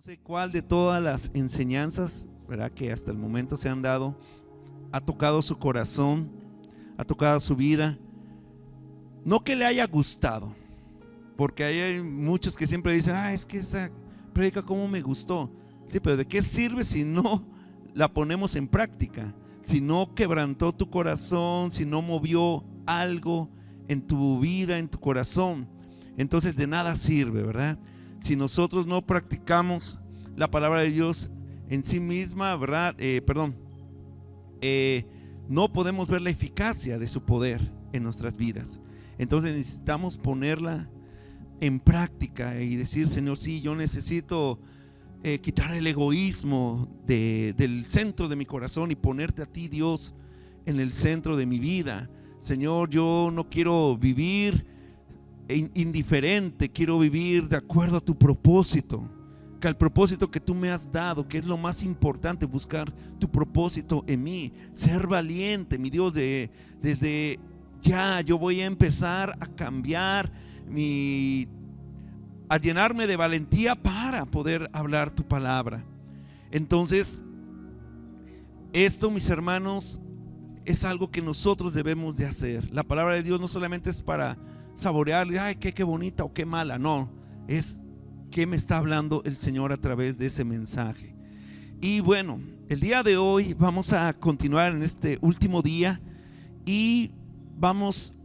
sé cuál de todas las enseñanzas, ¿verdad?, que hasta el momento se han dado, ha tocado su corazón, ha tocado su vida. No que le haya gustado, porque hay muchos que siempre dicen, es que esa prédica cómo me gustó. Sí, pero ¿de qué sirve si no la ponemos en práctica? Si no quebrantó tu corazón, si no movió algo en tu vida, en tu corazón, entonces de nada sirve, ¿verdad? Si nosotros no practicamos la palabra de Dios en sí misma, ¿verdad? No podemos ver la eficacia de su poder en nuestras vidas. Entonces necesitamos ponerla en práctica y decir, Señor, sí, yo necesito quitar el egoísmo del centro de mi corazón y ponerte a ti, Dios, en el centro de mi vida. Señor, yo no quiero vivir indiferente, quiero vivir de acuerdo a tu propósito, que al propósito que tú me has dado, que es lo más importante, buscar tu propósito en mí, ser valiente, mi Dios, desde ya yo voy a empezar a cambiar a llenarme de valentía para poder hablar tu palabra. Entonces, esto, mis hermanos, es algo que nosotros debemos de hacer. La palabra de Dios no solamente es para saborearle, qué bonita o qué mala, no, es qué me está hablando el Señor a través de ese mensaje. Y bueno, el día de hoy vamos a continuar en este último día y vamos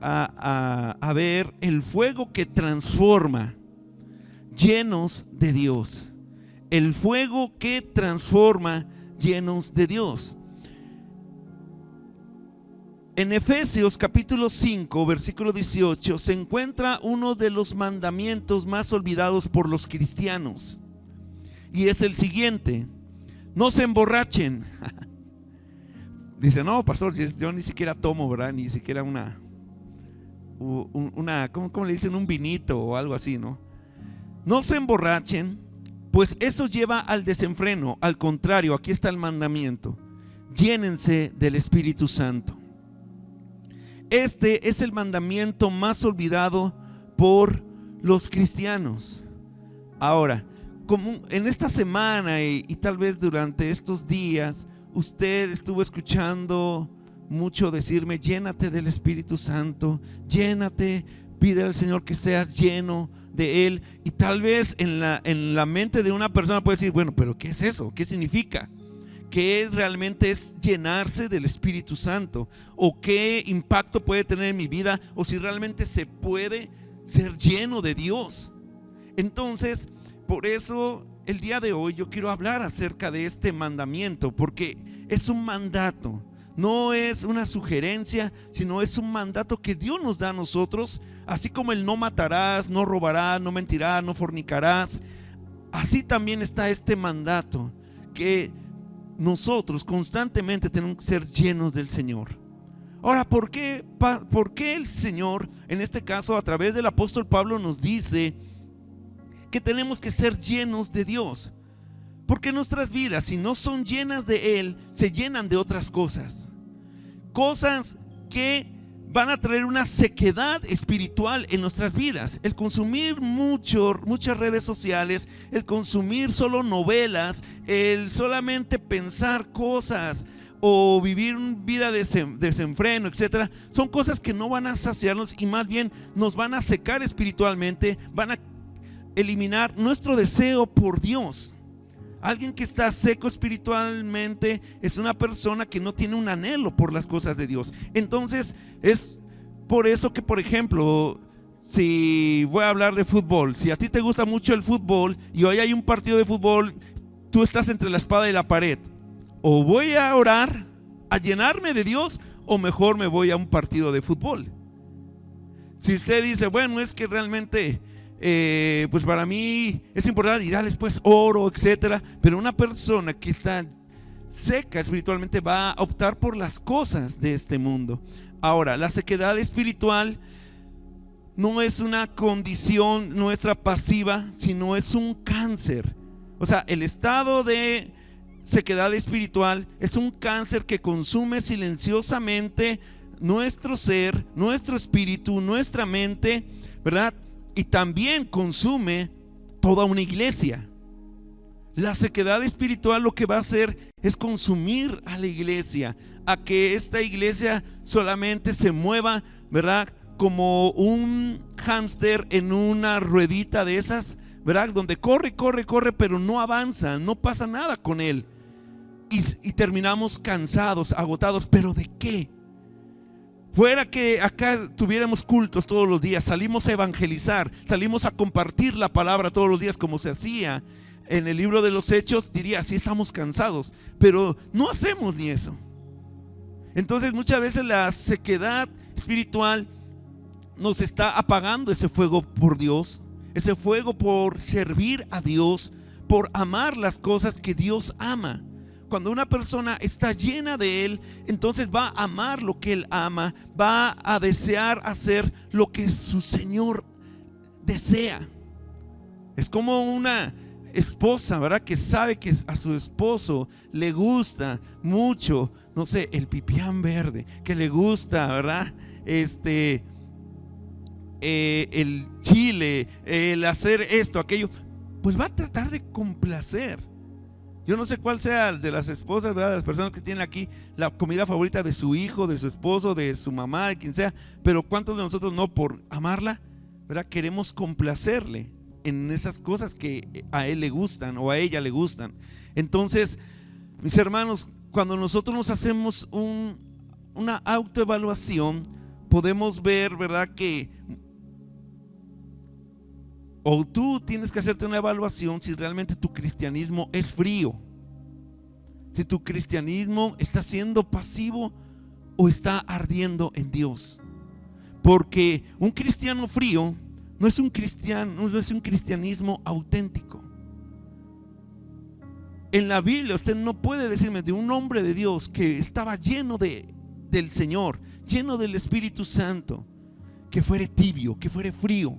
a ver el fuego que transforma, llenos de Dios. El fuego que transforma, llenos de Dios. En Efesios capítulo 5, versículo 18, se encuentra uno de los mandamientos más olvidados por los cristianos, y es el siguiente: no se emborrachen. Dice, no, pastor, yo ni siquiera tomo, ¿verdad? Ni siquiera ¿cómo le dicen? Un vinito o algo así, ¿no? No se emborrachen, pues eso lleva al desenfreno. Al contrario, aquí está el mandamiento: llénense del Espíritu Santo. Este es el mandamiento más olvidado por los cristianos. Ahora, como en esta semana y tal vez durante estos días, usted estuvo escuchando mucho decirme, llénate del Espíritu Santo, llénate, pide al Señor que seas lleno de Él. Y tal vez en la mente de una persona puede decir, bueno, pero ¿qué es eso? ¿Qué significa? ¿Qué realmente es llenarse del Espíritu Santo? ¿O qué impacto puede tener en mi vida? ¿O si realmente se puede ser lleno de Dios? Entonces, por eso el día de hoy yo quiero hablar acerca de este mandamiento, porque es un mandato, no es una sugerencia, sino es un mandato que Dios nos da a nosotros. Así como el no matarás, no robarás, no mentirás, no fornicarás, así también está este mandato, que nosotros constantemente tenemos que ser llenos del Señor. Ahora, ¿por qué el Señor, en este caso a través del apóstol Pablo, nos dice que tenemos que ser llenos de Dios? Porque nuestras vidas, si no son llenas de Él, se llenan de otras cosas que van a traer una sequedad espiritual en nuestras vidas. El consumir muchas redes sociales, el consumir solo novelas, el solamente pensar cosas o vivir una vida de desenfreno, etcétera, son cosas que no van a saciarnos y más bien nos van a secar espiritualmente, van a eliminar nuestro deseo por Dios. Alguien que está seco espiritualmente es una persona que no tiene un anhelo por las cosas de Dios. Entonces es por eso que, por ejemplo, si voy a hablar de fútbol, si a ti te gusta mucho el fútbol y hoy hay un partido de fútbol, tú estás entre la espada y la pared: o voy a orar, a llenarme de Dios, o mejor me voy a un partido de fútbol. Si usted dice, bueno, es que realmente pues para mí es importante y ya después oro, etcétera, pero una persona que está seca espiritualmente va a optar por las cosas de este mundo. Ahora, la sequedad espiritual no es una condición nuestra pasiva, sino es un cáncer. O sea, el estado de sequedad espiritual es un cáncer que consume silenciosamente nuestro ser, nuestro espíritu, nuestra mente, ¿verdad? Y también consume toda una iglesia. La sequedad espiritual lo que va a hacer es consumir a la iglesia, a que esta iglesia solamente se mueva, ¿verdad? Como un hámster en una ruedita de esas, ¿verdad? Donde corre, pero no avanza, no pasa nada con él. Y terminamos cansados, agotados. ¿Pero de qué? Fuera que acá tuviéramos cultos todos los días, salimos a evangelizar, salimos a compartir la palabra todos los días como se hacía en el libro de los Hechos, diría, sí estamos cansados, pero no hacemos ni eso. Entonces muchas veces la sequedad espiritual nos está apagando ese fuego por Dios, ese fuego por servir a Dios, por amar las cosas que Dios ama. Cuando una persona está llena de Él, entonces va a amar lo que Él ama, va a desear hacer lo que su Señor desea. Es como una esposa, ¿verdad? Que sabe que a su esposo le gusta mucho, no sé, el pipián verde, que le gusta, ¿verdad? El chile, el hacer esto, aquello, pues va a tratar de complacer. Yo no sé cuál sea de las esposas, ¿verdad? De las personas que tienen aquí la comida favorita de su hijo, de su esposo, de su mamá, de quien sea, pero ¿cuántos de nosotros no, por amarla, ¿verdad? Queremos complacerle en esas cosas que a él le gustan o a ella le gustan. Entonces, mis hermanos, cuando nosotros nos hacemos una autoevaluación, podemos ver, ¿verdad? Que o tú tienes que hacerte una evaluación si realmente tu cristianismo es frío, si tu cristianismo está siendo pasivo o está ardiendo en Dios. Porque un cristiano frío no es un cristianismo auténtico. En la Biblia usted no puede decirme de un hombre de Dios que estaba lleno del Señor, lleno del Espíritu Santo, que fuera tibio, que fuera frío,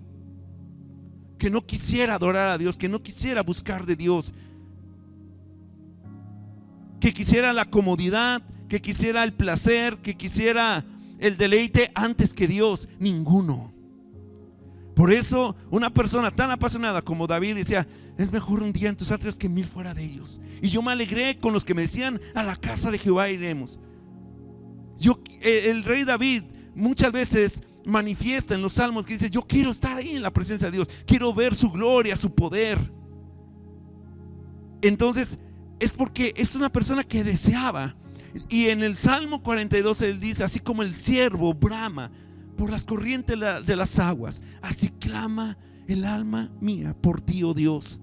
que no quisiera adorar a Dios, que no quisiera buscar de Dios, que quisiera la comodidad, que quisiera el placer, que quisiera el deleite antes que Dios. Ninguno. Por eso una persona tan apasionada como David decía, es mejor un día en tus atrios que 1000 fuera de ellos. Y yo me alegré con los que me decían, a la casa de Jehová iremos. El rey David muchas veces manifiesta en los salmos que dice, yo quiero estar ahí en la presencia de Dios, quiero ver su gloria, su poder. Entonces es porque es una persona que deseaba. Y en el Salmo 42 él dice, así como el ciervo brama por las corrientes de las aguas, así clama el alma mía por ti, oh Dios.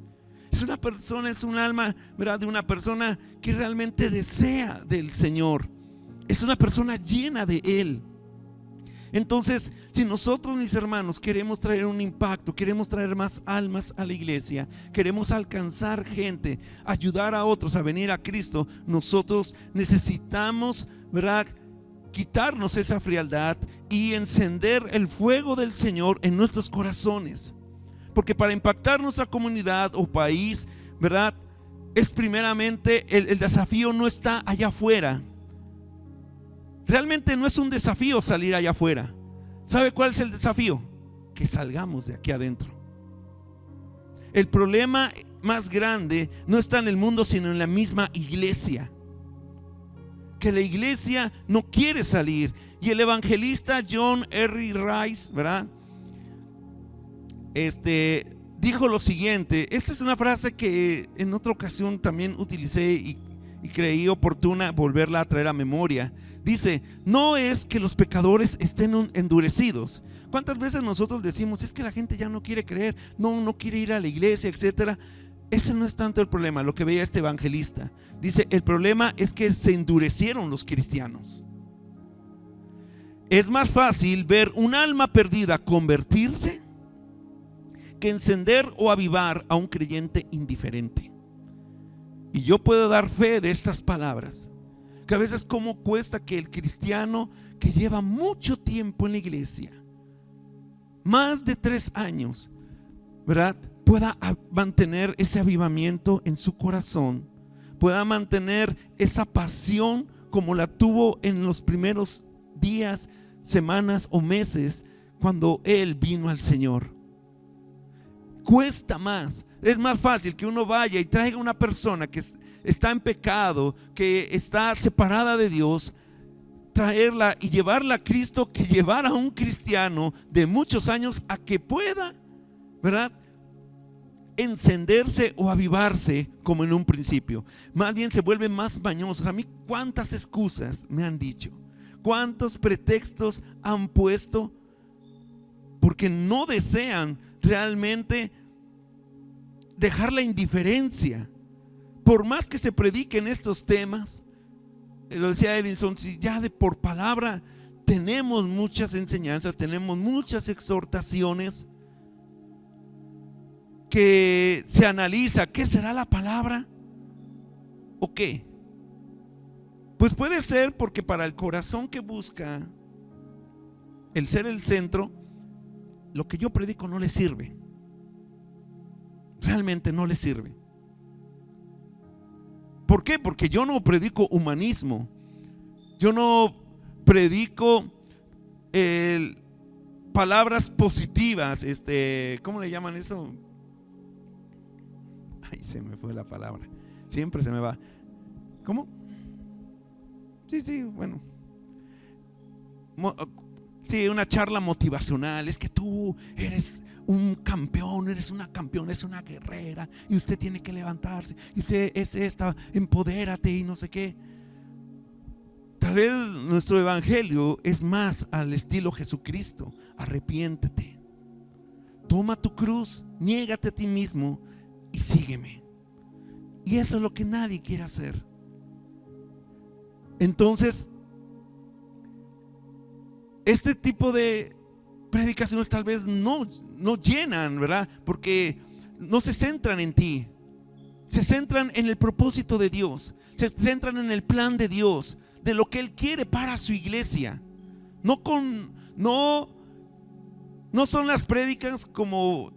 Es una persona, es un alma, ¿verdad? De una persona que realmente desea del Señor. Es una persona llena de Él. Entonces, si nosotros, mis hermanos, queremos traer un impacto, queremos traer más almas a la iglesia, queremos alcanzar gente, ayudar a otros a venir a Cristo, nosotros necesitamos, ¿verdad?, quitarnos esa frialdad y encender el fuego del Señor en nuestros corazones. Porque para impactar nuestra comunidad o país, ¿verdad?, es primeramente el desafío no está allá afuera. Realmente no es un desafío salir allá afuera. ¿Sabe cuál es el desafío? Que salgamos de aquí adentro. El problema más grande no está en el mundo, sino en la misma iglesia. Que la iglesia no quiere salir. Y el evangelista John R. Rice, ¿verdad?, dijo lo siguiente. Esta es una frase que en otra ocasión también utilicé y creí oportuna volverla a traer a memoria. Dice, no es que los pecadores estén endurecidos. ¿Cuántas veces nosotros decimos, es que la gente ya no quiere creer, no quiere ir a la iglesia, etcétera? Ese no es tanto el problema, lo que veía este evangelista. Dice, el problema es que se endurecieron los cristianos. Es más fácil ver un alma perdida convertirse que encender o avivar a un creyente indiferente. Y yo puedo dar fe de estas palabras, que a veces cómo cuesta que el cristiano que lleva mucho tiempo en la iglesia, más de 3 años, ¿verdad?, pueda mantener ese avivamiento en su corazón, pueda mantener esa pasión como la tuvo en los primeros días, semanas o meses cuando él vino al Señor. cuesta más. Es más fácil que uno vaya y traiga una persona que está en pecado, que está separada de Dios, traerla y llevarla a Cristo, que llevar a un cristiano de muchos años a que pueda, ¿verdad?, encenderse o avivarse como en un principio. Más bien se vuelven más mañosos. A mí cuántas excusas me han dicho, cuántos pretextos han puesto, porque no desean realmente dejar la indiferencia. Por más que se prediquen estos temas, lo decía Edison, si ya de por palabra tenemos muchas enseñanzas, tenemos muchas exhortaciones, que se analiza, ¿qué será la palabra? ¿O qué? Pues puede ser porque para el corazón que busca el ser el centro, lo que yo predico no le sirve. Realmente no le sirve. ¿Por qué? Porque yo no predico humanismo. Yo no predico palabras positivas. ¿Cómo le llaman eso? Ay, se me fue la palabra. Siempre se me va. ¿Cómo? Sí, bueno. Sí, una charla motivacional. Es que tú eres un campeón, eres una campeona, eres una guerrera, y usted tiene que levantarse, y usted es esta, empodérate y no sé qué. Tal vez nuestro evangelio es más al estilo Jesucristo. Arrepiéntete, toma tu cruz, niégate a ti mismo y sígueme. Y eso es lo que nadie quiere hacer. Entonces, este tipo de predicaciones tal vez no llenan, ¿verdad? Porque no se centran en ti, se centran en el propósito de Dios, se centran en el plan de Dios, de lo que Él quiere para su iglesia. No son las prédicas como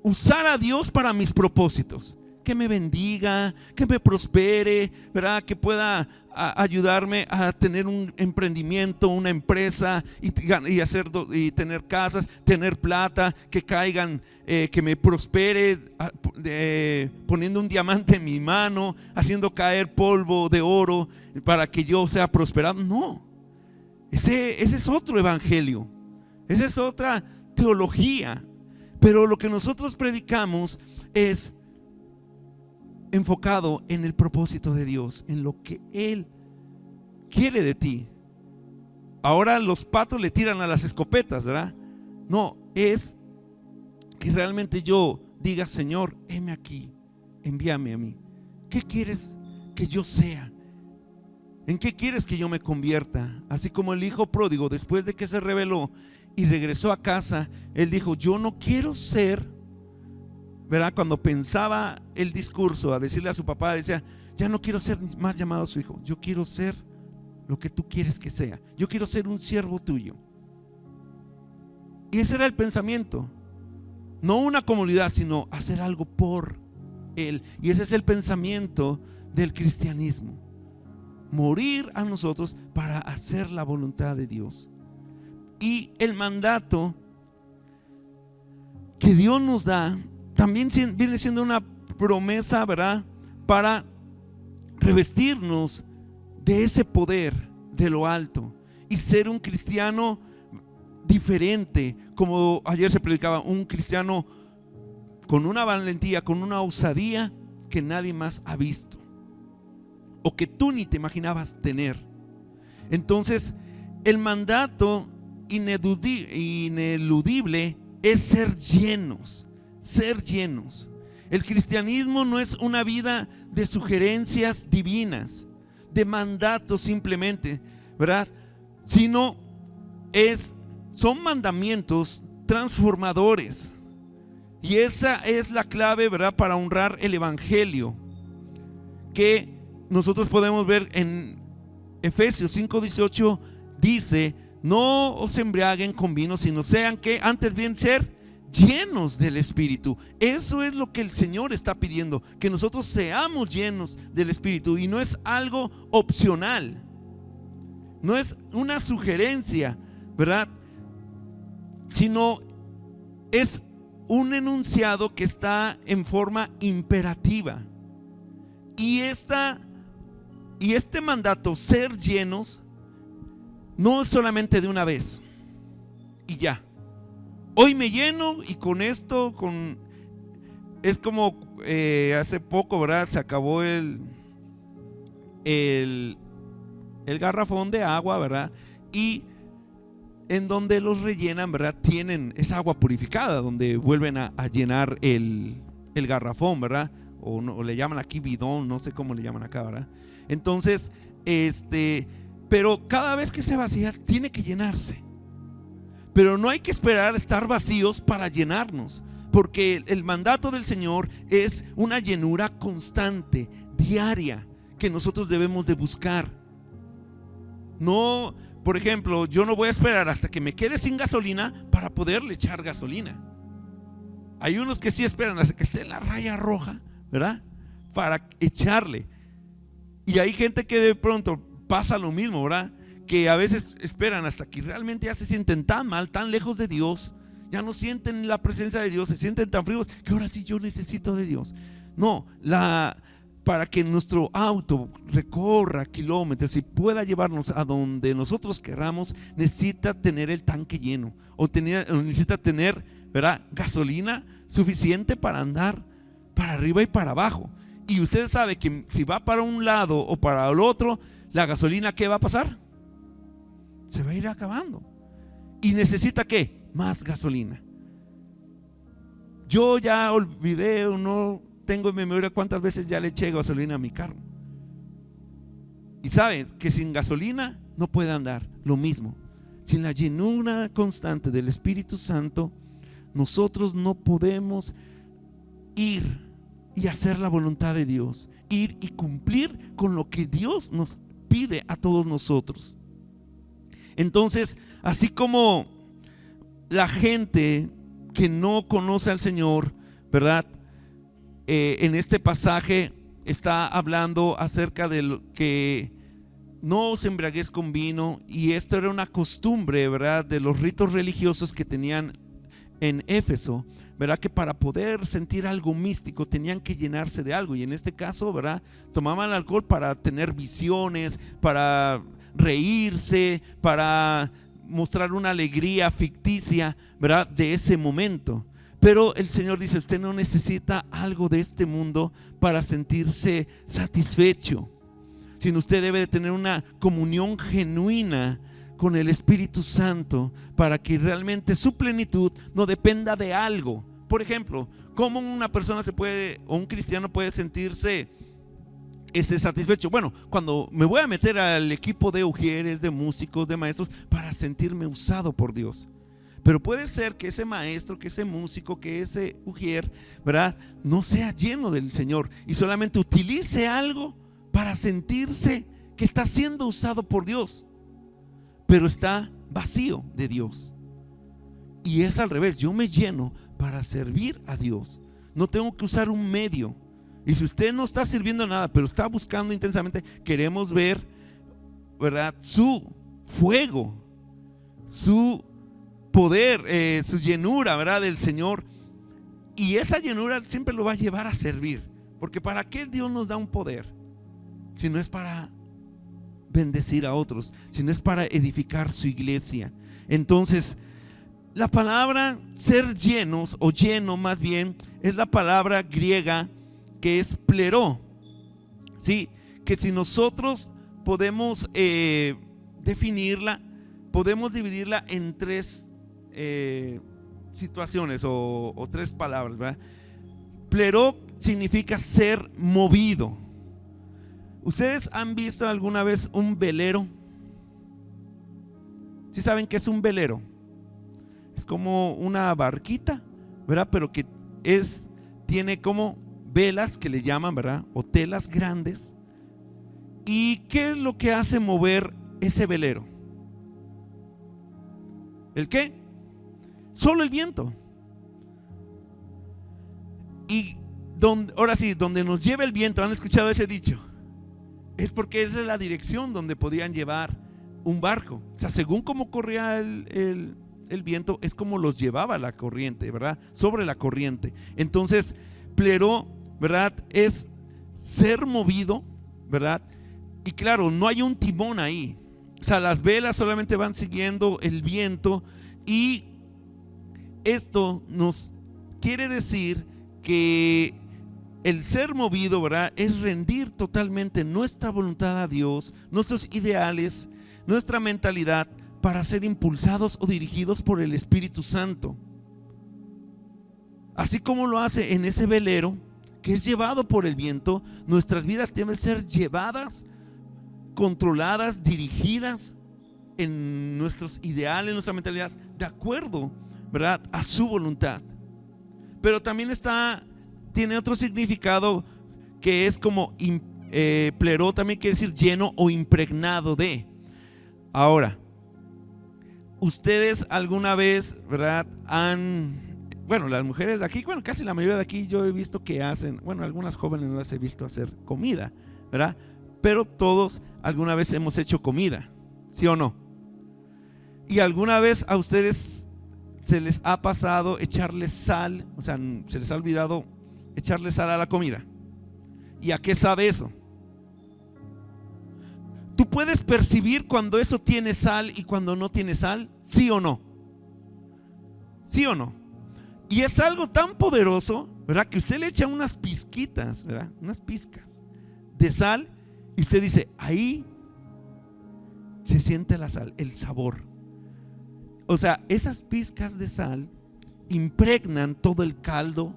usar a Dios para mis propósitos, que me bendiga, que me prospere, ¿verdad? Que pueda ayudarme a tener un emprendimiento, una empresa y tener casas, tener plata, que caigan, que me prospere poniendo un diamante en mi mano, haciendo caer polvo de oro para que yo sea prosperado. No, ese es otro evangelio, esa es otra teología. Pero lo que nosotros predicamos es enfocado en el propósito de Dios, en lo que Él quiere de ti. Ahora los patos le tiran a las escopetas, ¿verdad? No, es que realmente yo diga: Señor, heme aquí, envíame a mí. ¿Qué quieres que yo sea? ¿En qué quieres que yo me convierta? Así como el hijo pródigo, después de que se rebeló y regresó a casa, él dijo: yo no quiero ser, ¿verdad? Cuando pensaba el discurso a decirle a su papá, decía: ya no quiero ser más llamado a su hijo, yo quiero ser lo que tú quieres que sea, yo quiero ser un siervo tuyo. Y ese era el pensamiento, no una comunidad, sino hacer algo por Él. Y ese es el pensamiento del cristianismo: morir a nosotros para hacer la voluntad de Dios. Y el mandato que Dios nos da también viene siendo una promesa, ¿verdad?, para revestirnos de ese poder de lo alto y ser un cristiano diferente, como ayer se predicaba, un cristiano con una valentía, con una osadía que nadie más ha visto o que tú ni te imaginabas tener. Entonces, el mandato ineludible es ser llenos, ser llenos. El cristianismo no es una vida de sugerencias divinas, de mandatos simplemente, ¿verdad? Sino son mandamientos transformadores. Y esa es la clave, ¿verdad?, para honrar el evangelio, que nosotros podemos ver en Efesios 5:18. Dice: no os embriaguen con vino, sino sean que antes bien ser llenos del Espíritu. Eso es lo que el Señor está pidiendo, que nosotros seamos llenos del Espíritu. Y no es algo opcional, no es una sugerencia, ¿verdad?, sino es un enunciado que está en forma imperativa. Y este mandato, ser llenos, no es solamente de una vez y ya. Hoy me lleno y con esto, es como hace poco, ¿verdad? Se acabó el garrafón de agua, ¿verdad? Y en donde los rellenan, ¿verdad? Tienen esa agua purificada, donde vuelven a llenar el garrafón, ¿verdad? O le llaman aquí bidón, no sé cómo le llaman acá, ¿verdad? Entonces, pero cada vez que se vacía, tiene que llenarse. Pero no hay que esperar a estar vacíos para llenarnos, porque el mandato del Señor es una llenura constante, diaria, que nosotros debemos de buscar. No, por ejemplo, yo no voy a esperar hasta que me quede sin gasolina para poderle echar gasolina. Hay unos que sí esperan hasta que esté en la raya roja, ¿verdad? Para echarle. Y hay gente que de pronto pasa lo mismo, ¿verdad? Que a veces esperan hasta que realmente ya se sienten tan mal, tan lejos de Dios, ya no sienten la presencia de Dios, se sienten tan fríos que ahora sí yo necesito de Dios. No, para que nuestro auto recorra kilómetros y pueda llevarnos a donde nosotros queramos, necesita tener el tanque lleno, o necesita tener, ¿verdad?, gasolina suficiente para andar para arriba y para abajo. Y usted sabe que si va para un lado o para el otro, la gasolina, ¿qué va a pasar? Se va a ir acabando. ¿Y necesita qué? Más gasolina. Yo ya olvidé, o no tengo en memoria cuántas veces ya le eché gasolina a mi carro. Y sabes que sin gasolina no puede andar. Lo mismo, sin la llenura constante del Espíritu Santo, nosotros no podemos ir y hacer la voluntad de Dios, ir y cumplir con lo que Dios nos pide a todos nosotros. Entonces, así como la gente que no conoce al Señor, ¿verdad? En este pasaje está hablando acerca de lo que no os embriaguéis con vino, y esto era una costumbre, ¿verdad?, de los ritos religiosos que tenían en Éfeso, ¿verdad? Que para poder sentir algo místico tenían que llenarse de algo, y en este caso, ¿verdad?, tomaban alcohol para tener visiones, para reírse, para mostrar una alegría ficticia, ¿verdad?, de ese momento. Pero el Señor dice: usted no necesita algo de este mundo para sentirse satisfecho, sino usted debe de tener una comunión genuina con el Espíritu Santo para que realmente su plenitud no dependa de algo. Por ejemplo, ¿cómo una persona o un cristiano puede sentirse satisfecho? Bueno, cuando me voy a meter al equipo de ujieres, de músicos, de maestros, para sentirme usado por Dios. Pero puede ser que ese maestro, que ese músico, que ese ujier, ¿verdad?, no sea lleno del Señor y solamente utilice algo para sentirse que está siendo usado por Dios, pero está vacío de Dios. Y es al revés, yo me lleno para servir a Dios. No tengo que usar un medio. Y si usted no está sirviendo nada, pero está buscando intensamente, queremos ver, ¿verdad?, su fuego, su poder, su llenura, ¿verdad?, del Señor. Y esa llenura siempre lo va a llevar a servir. Porque ¿para qué Dios nos da un poder? Si no es para bendecir a otros, si no es para edificar su iglesia. Entonces, la palabra ser llenos, o lleno más bien, es la palabra griega que es pleró. ¿Sí? Que si nosotros podemos definirla, podemos dividirla en tres situaciones o tres palabras, ¿verdad? Pleró significa ser movido. ¿Ustedes han visto alguna vez un velero? ¿Sí saben qué es un velero? Es como una barquita, ¿verdad? Pero que tiene como velas que le llaman, ¿verdad?, o telas grandes. ¿Y qué es lo que hace mover ese velero? ¿El qué? Solo el viento. Y ahora sí, donde nos lleva el viento, ¿han escuchado ese dicho? Es porque esa es la dirección donde podían llevar un barco. O sea, según cómo corría el viento es como los llevaba la corriente, ¿verdad? Sobre la corriente. Entonces, pleró, ¿verdad? Es ser movido, ¿verdad? Y claro, no hay un timón ahí. O sea, las velas solamente van siguiendo el viento, y esto nos quiere decir que el ser movido, ¿verdad?, es rendir totalmente nuestra voluntad a Dios, nuestros ideales, nuestra mentalidad, para ser impulsados o dirigidos por el Espíritu Santo. Así como lo hace en ese velero que es llevado por el viento, nuestras vidas deben ser llevadas, controladas, dirigidas en nuestros ideales, nuestra mentalidad, de acuerdo, ¿verdad?, a su voluntad. Pero también tiene otro significado, que es como pleró, también quiere decir lleno o impregnado de. Ahora, ustedes alguna vez, ¿verdad?, bueno, las mujeres de aquí, bueno, casi la mayoría de aquí, yo he visto que hacen, bueno, algunas jóvenes no las he visto hacer comida, ¿verdad? Pero todos alguna vez hemos hecho comida, ¿sí o no? Y alguna vez a ustedes se les ha pasado echarle sal, o sea, se les ha olvidado echarle sal a la comida. ¿Y a qué sabe eso? ¿Tú puedes percibir cuando eso tiene sal y cuando no tiene sal? ¿Sí o no? ¿Sí o no? Y es algo tan poderoso, ¿verdad?, que usted le echa unas pizquitas, ¿verdad?, unas pizcas de sal, y usted dice, ahí se siente la sal, el sabor. O sea, esas pizcas de sal impregnan todo el caldo,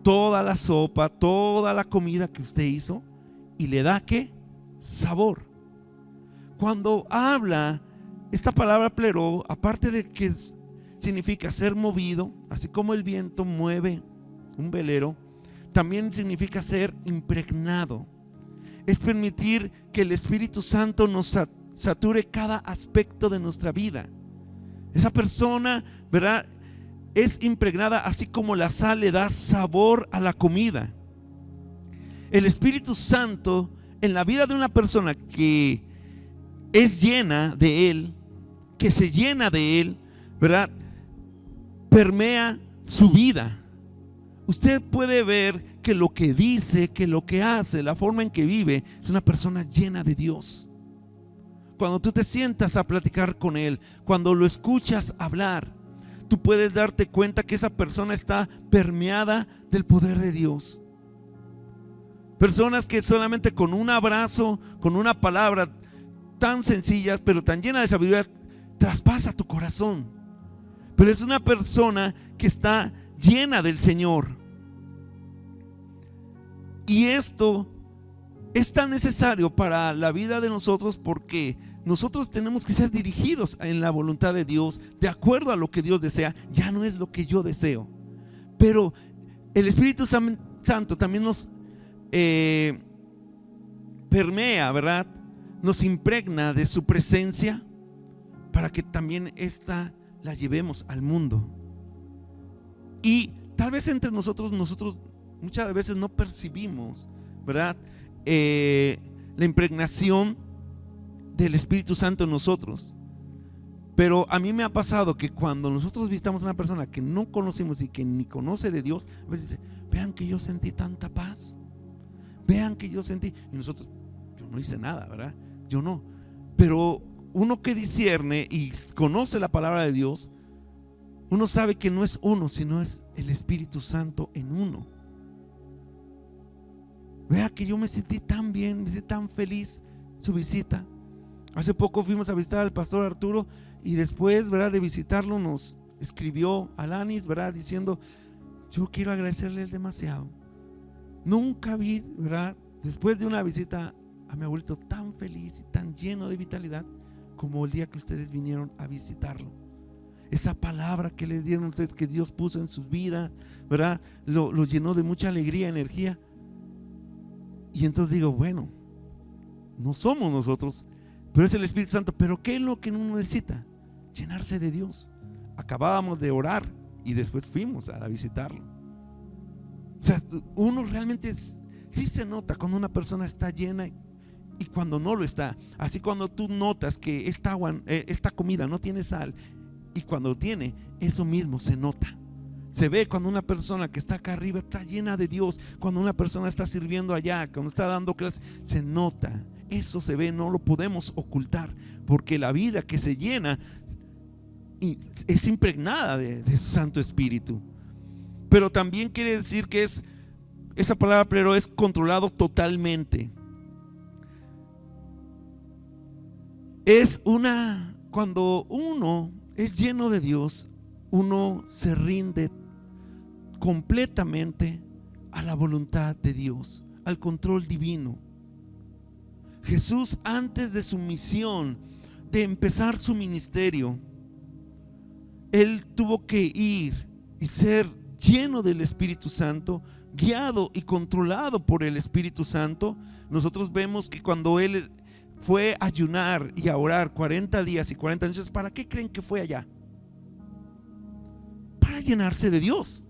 toda la sopa, toda la comida que usted hizo, y le da ¿qué? Sabor. Cuando habla esta palabra pleró, aparte de que significa ser movido, así como el viento mueve un velero, también significa ser impregnado. Es permitir que el Espíritu Santo nos sature cada aspecto de nuestra vida. Esa persona, ¿verdad?, es impregnada, así como la sal le da sabor a la comida. El Espíritu Santo en la vida de una persona que es llena de Él, que se llena de Él, ¿verdad?, permea su vida. Usted puede ver que lo que dice, que lo que hace, la forma en que vive, es una persona llena de Dios. Cuando tú te sientas a platicar con Él, cuando lo escuchas hablar, tú puedes darte cuenta que esa persona está permeada del poder de Dios. Personas que solamente con un abrazo, con una palabra tan sencilla, pero tan llena de sabiduría, traspasa tu corazón. Pero es una persona que está llena del Señor. Y esto es tan necesario para la vida de nosotros, porque nosotros tenemos que ser dirigidos en la voluntad de Dios, de acuerdo a lo que Dios desea. Ya no es lo que yo deseo, pero el Espíritu Santo también nos permea, ¿verdad?, nos impregna de su presencia, para que también esta la llevemos al mundo. Y tal vez entre nosotros muchas veces no percibimos, ¿verdad?, la impregnación del Espíritu Santo en nosotros. Pero a mí me ha pasado que cuando nosotros visitamos a una persona que no conocimos y que ni conoce de Dios, a veces dice, vean que yo sentí tanta paz, vean que yo sentí, y nosotros, yo no hice nada, ¿verdad? Yo no. Pero uno que discierne y conoce la palabra de Dios, uno sabe que no es uno, sino es el Espíritu Santo en uno. Vea que yo me sentí tan bien, me sentí tan feliz su visita. Hace poco fuimos a visitar al pastor Arturo, y después, ¿verdad?, de visitarlo nos escribió Alanis, ¿verdad?, diciendo, yo quiero agradecerle demasiado. Nunca vi, ¿verdad?, después de una visita a mi abuelito tan feliz y tan lleno de vitalidad como el día que ustedes vinieron a visitarlo. Esa palabra que les dieron ustedes, que Dios puso en su vida, ¿verdad?, lo llenó de mucha alegría, energía. Y entonces digo, bueno, no somos nosotros, pero es el Espíritu Santo. Pero ¿qué es lo que uno necesita? Llenarse de Dios. Acabábamos de orar y después fuimos a visitarlo. O sea, uno realmente sí se nota cuando una persona está llena y cuando no lo está. Así, cuando tú notas que esta comida no tiene sal, Y cuando lo tiene, eso mismo se nota. Se ve cuando una persona que está acá arriba está llena de Dios, cuando una persona está sirviendo allá, cuando está dando clases, se nota. Eso se ve, no lo podemos ocultar, porque la vida que se llena es impregnada de su Santo Espíritu. Pero también quiere decir que esa palabra plero es controlado totalmente. Cuando uno es lleno de Dios, uno se rinde completamente a la voluntad de Dios, al control divino. Jesús, antes de su misión, de empezar su ministerio, Él tuvo que ir y ser lleno del Espíritu Santo, guiado y controlado por el Espíritu Santo. Nosotros vemos que cuando Él fue a ayunar y a orar 40 días y 40 noches, ¿para qué creen que fue allá? Para llenarse de Dios,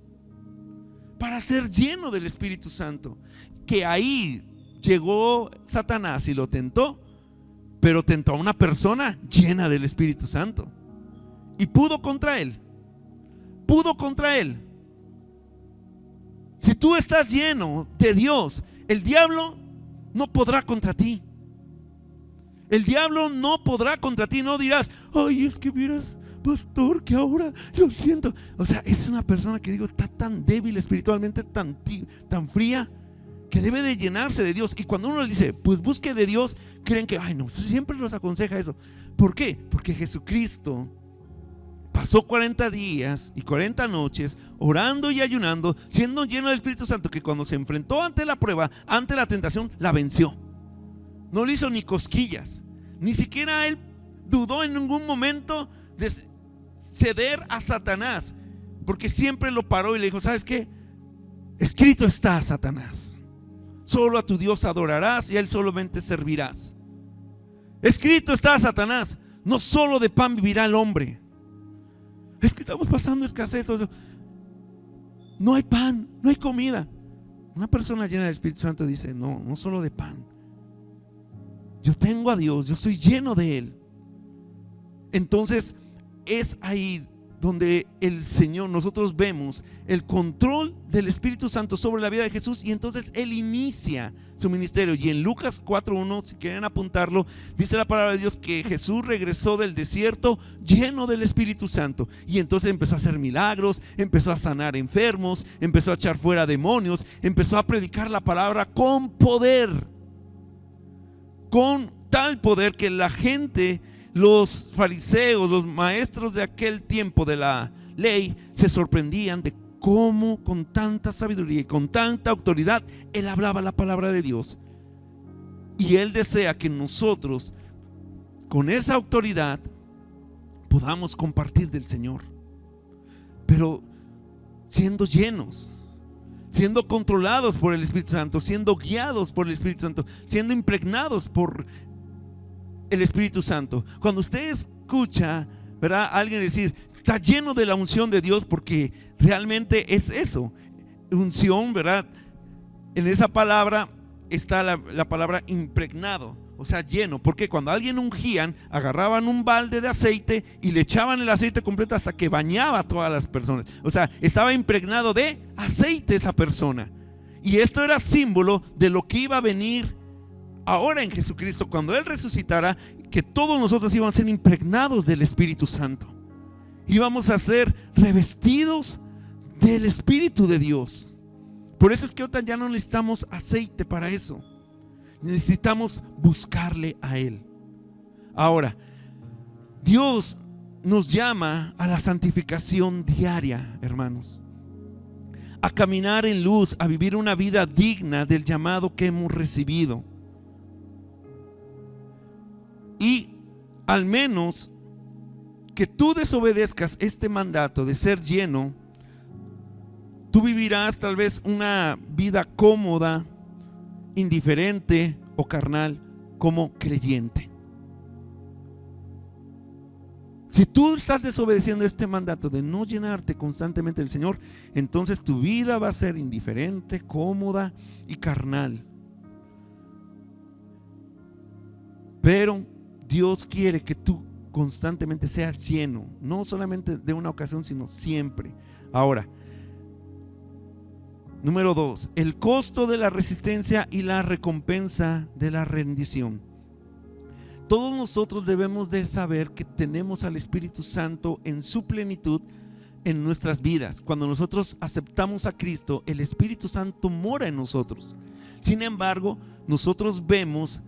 para ser lleno del Espíritu Santo. Que ahí llegó Satanás y lo tentó, pero tentó a una persona llena del Espíritu Santo y pudo contra él. Si tú estás lleno de Dios, el diablo no podrá contra ti. El diablo no podrá contra ti. No dirás, ay, es que vieras, pastor, que ahora yo siento. O sea, es una persona que digo, está tan débil espiritualmente, tan fría, que debe de llenarse de Dios. Y cuando uno le dice, pues busque de Dios, creen que, ay no, siempre nos aconseja eso. ¿Por qué? Porque Jesucristo pasó 40 días y 40 noches orando y ayunando, siendo lleno del Espíritu Santo, que cuando se enfrentó ante la prueba, ante la tentación, la venció. No le hizo ni cosquillas, ni siquiera él dudó en ningún momento de ceder a Satanás, porque siempre lo paró y le dijo, ¿sabes qué? Escrito está, Satanás, solo a tu Dios adorarás y a él solamente servirás. Escrito está, Satanás, no solo de pan vivirá el hombre. Es que estamos pasando escasez, todo eso. No hay pan, no hay comida. Una persona llena del Espíritu Santo dice, no solo de pan. Yo tengo a Dios, yo estoy lleno de Él. Entonces es ahí donde el Señor, nosotros vemos el control del Espíritu Santo sobre la vida de Jesús, y entonces Él inicia su ministerio. Y en Lucas 4:1, si quieren apuntarlo, dice la palabra de Dios que Jesús regresó del desierto lleno del Espíritu Santo, y entonces empezó a hacer milagros, empezó a sanar enfermos, empezó a echar fuera demonios, empezó a predicar la palabra con poder, con tal poder que la gente, los fariseos, los maestros de aquel tiempo de la ley, se sorprendían de cómo con tanta sabiduría y con tanta autoridad Él hablaba la palabra de Dios. Y Él desea que nosotros, con esa autoridad, podamos compartir del Señor, pero siendo llenos, siendo controlados por el Espíritu Santo, siendo guiados por el Espíritu Santo, siendo impregnados por el Espíritu Santo. Cuando usted escucha, ¿verdad?, a alguien decir, está lleno de la unción de Dios, porque realmente es eso, unción, ¿verdad? En esa palabra está la palabra impregnado, o sea, lleno. Porque cuando a alguien ungían, agarraban un balde de aceite y le echaban el aceite completo hasta que bañaba a todas las personas. O sea, estaba impregnado de aceite esa persona. Y esto era símbolo de lo que iba a venir ahora en Jesucristo, cuando Él resucitara, que todos nosotros íbamos a ser impregnados del Espíritu Santo. Íbamos a ser revestidos del Espíritu de Dios. Por eso es que ahorita ya no necesitamos aceite para eso. Necesitamos buscarle a Él. Ahora, Dios nos llama a la santificación diaria, hermanos, a caminar en luz, a vivir una vida digna del llamado que hemos recibido. Y al menos que tú desobedezcas este mandato de ser lleno, tú vivirás tal vez una vida cómoda, indiferente o carnal como creyente. Si tú estás desobedeciendo este mandato de no llenarte constantemente del Señor, entonces tu vida va a ser indiferente, cómoda y carnal. Pero Dios quiere que tú constantemente seas lleno, no solamente de una ocasión, sino siempre. Ahora, número 2, el costo de la resistencia y la recompensa de la rendición. Todos nosotros debemos de saber que tenemos al Espíritu Santo en su plenitud en nuestras vidas. Cuando nosotros aceptamos a Cristo, el Espíritu Santo mora en nosotros. Sin embargo, nosotros vemos